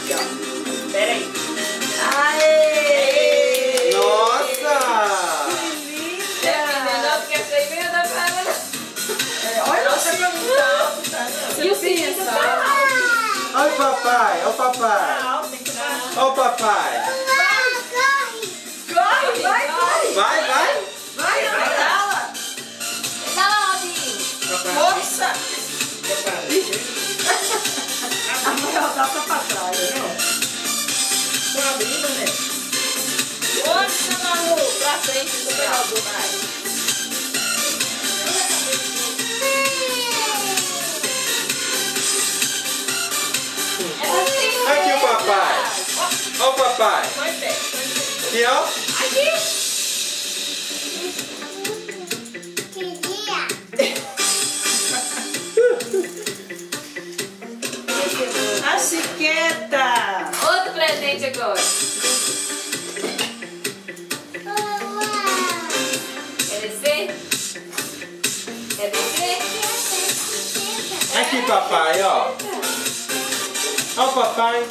aqui, ó. Pera aí. Aê! Nossa! Que linda! Porque foi meio da cara. Olha Nossa, você tá muito alto, tá? E o sininho tá alto. Olha o papai, olha o papai. Tá alto, tem que dar. Olha o papai. Corre, vai, corre! Vai, vai. Vai, pedala! Pedala, Robinho. Força! A maior dá pra trás, não? Tô abrindo, né? Força, Malu. Pra frente, do pedal do pai. Aqui o papai. Olha o papai. Foi pé. Aqui, ó. Aqui. A chiqueta! Outro presente agora. Quer descer? Quer descer? Aqui, papai, ó. Olha o papai.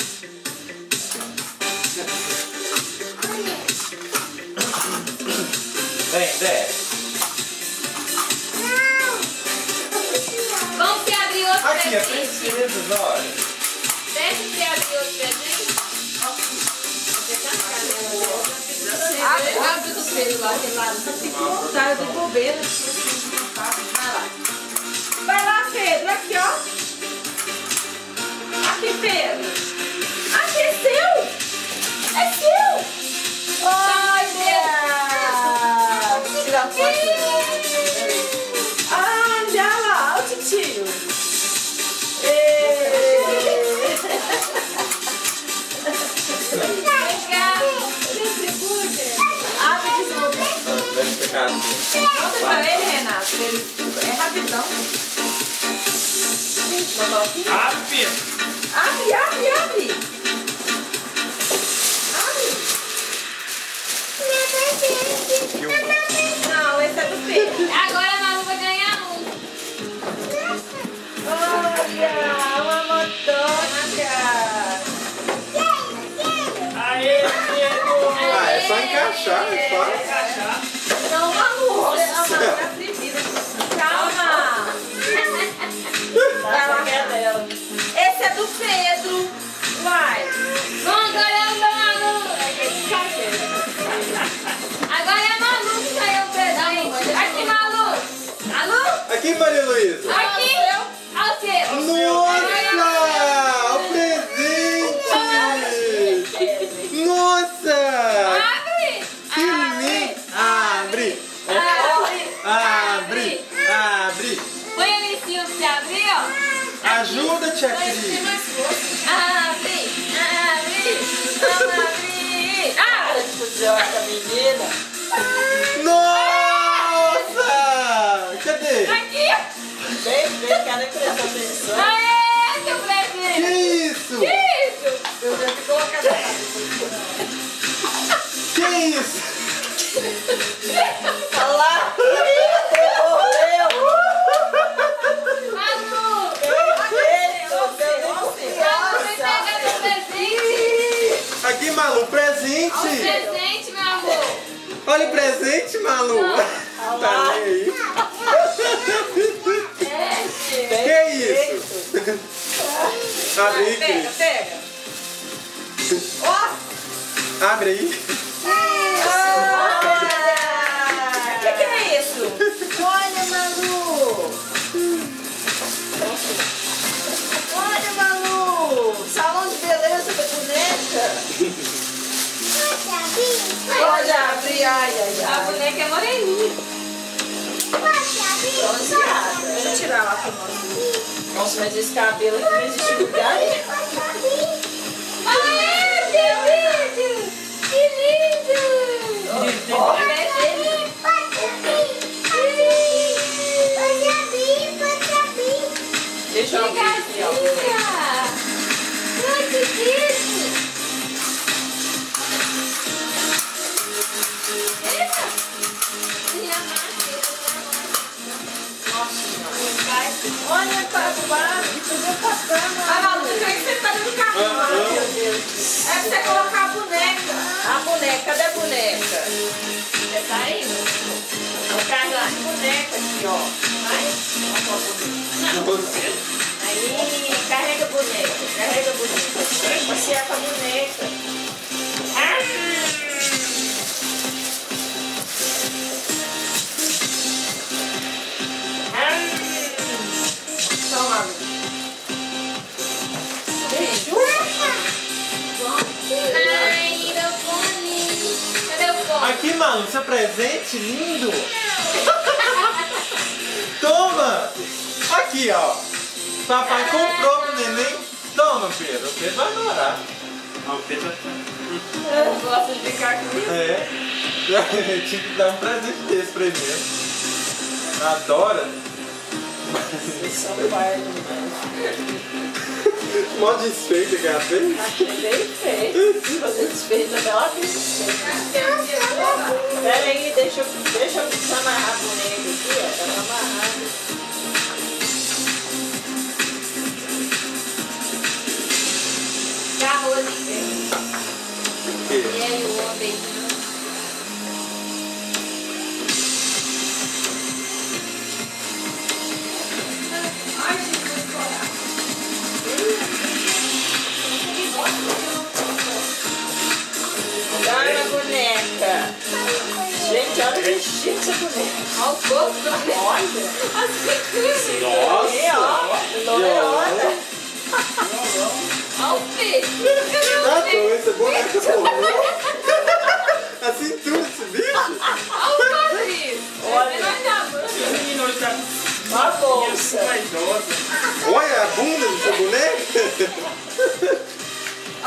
Vem, desce. Vamos que abrir outro Aqui, é presente. princesas, olha. Deixa que abrir outro presente. Abre do celular, aquele lado. Tá de bobeira. Vai lá, Pedro, aqui, ó. Aqui, Pedro. Aqui é seu. É seu. Olha. Tira a foto. Olha lá, o titio. Abre de novo. Vai ficar assim. Mostra pra ele, Renato. Ele é rapidão. Abre. Abre, abre, abre. Abre. Não, esse é do Pedro. Agora a Malu vai ganhar um. Olha, uma motoca. Aê, Pedro. Ah, é só encaixar, é fácil. Não, Malu. Você não tá atrevida. Calma. Vai lá. Esse é do Pedro. Vai. Vamos, agora é o da Malu. Agora é a Malu que ganhou o presente. Aqui, Malu. Malu. Aqui, Maria Luísa. Aqui. Olha o seu. Nossa! O presente! Nossa! Abre. Que lindo! Abre! Abre! Abre! Põe ali em cima pra você abrir, ó. Ajuda, Tia Põe Cris. Abre. Abre. Vamos abrir. Abre. Idiota, menina. Nossa! Cadê? Aqui. Vem, cara, presta atenção. Aê, seu Que presente. isso? Isso. Eu já te colocar na Que isso? Olha lá. Devolveu. Malu. Devolveu. Vem pegar meu presente. Aqui, Malu, Olha o presente! presente, meu amor. Olha o presente, Malu! Tá nem aí? Que isso? Abre aí, Pega, Cris. pega. Ó. Abre aí. O que é isso? Olha, Malu. Olha, Malu. Salão de beleza da boneca. Pode abrir. Ai, ai, A ai. boneca é moreninha. Bronzeada. Deixa eu tirar lá pra nós. Nossa, mas esse cabelo aqui não existe lugar. Aê, que lindo. Que lindo. Olha. Deixa eu abrir aqui, ó. Ai, que lindo. Eita. Nossa senhora. Olha para baixo, fazer passando. Ah, Malu, você tá dentro do carro. Meu Deus. É pra você colocar a boneca. A boneca, cadê a boneca? Você tá aí? O carrinho de boneca aqui, ó. Vai? Você. Aí, carrega a boneca, carrega a boneca. Passear com a boneca. Toma. Ai, meu fone. Cadê o fone? Aqui, Malu, seu presente lindo. Toma. Aqui, ó. Papai comprou pro neném. Toma, Pedro. O Pedro vai adorar. O Pedro Eu gosto de brincar com isso. É. Tinha que dar um presente desse pra ele mesmo. Adora. Vocês são pai, né? Mó desfeita que ela fez. Achei bem feio. Fazer desfeita dela bem feio. Pera aí, deixa eu desamarrar a boneca aqui, ó. Tá amarrada. Garrou ali, Pedro. O quê? E aí, o homem? Ai, Jesus, Olha a boneca. Gente, olha o vestido dessa boneca. olha o corpo da mulher. Olha. As peculiares. Aí, ó. Loleona. Olha o peito. Tá doido, essa boneca formou. A cintura desse bicho. Olha o quadril. Olha. O menino hoje tá Olha a bolsa. vaidosa. Olha a bunda dessa boneca.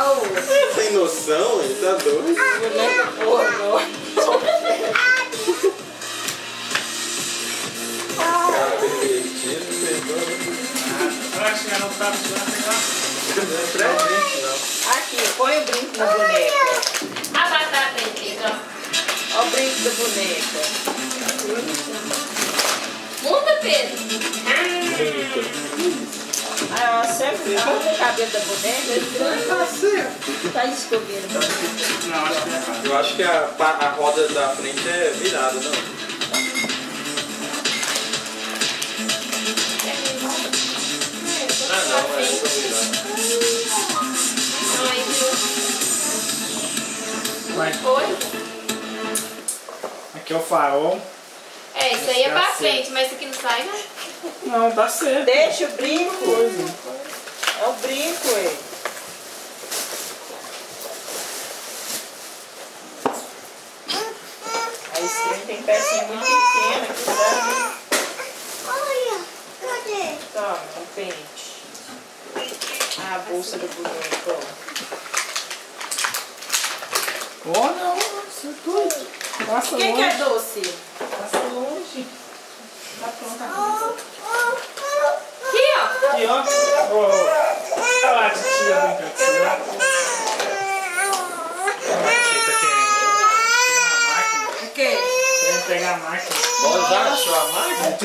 Oh, Sem noção, ele tá doido. boneca pornô. Cara pervertido, perdoa. Eu acho que ela não tá precisando pegar. Não é presente, não. Aqui, põe o brinco na boneca. A batata aí, Pedro. Olha o brinco da boneca. Muda, Pedro. Ah, sempre arruma o cabelo da boneca. Tá certo. Tá descobrindo. Não, acho que é errado. Eu acho que a roda da frente é virada, não? Ah, não, é só virada. Ai, Vai. foi? Aqui é o farol. É, isso aí é pra frente, mas isso aqui não sai, né? Não, dá certo. Deixa o brinco. É o brinco, ué. Aí esse trem tem pecinha muito pequena que dá. Olha, cadê? Toma, o pente. Ah, a bolsa do boneco, ó. Oh, não, você é doido. Passa Quem longe. que é doce? Passa longe. Tá pronta a bolsa. Aqui, ó. Aqui, ó. Olha lá, a titia brincando com você. A tia tá querendo pegar a máquina. O quê? Querendo pegar a máquina. Ó, já achou a máquina?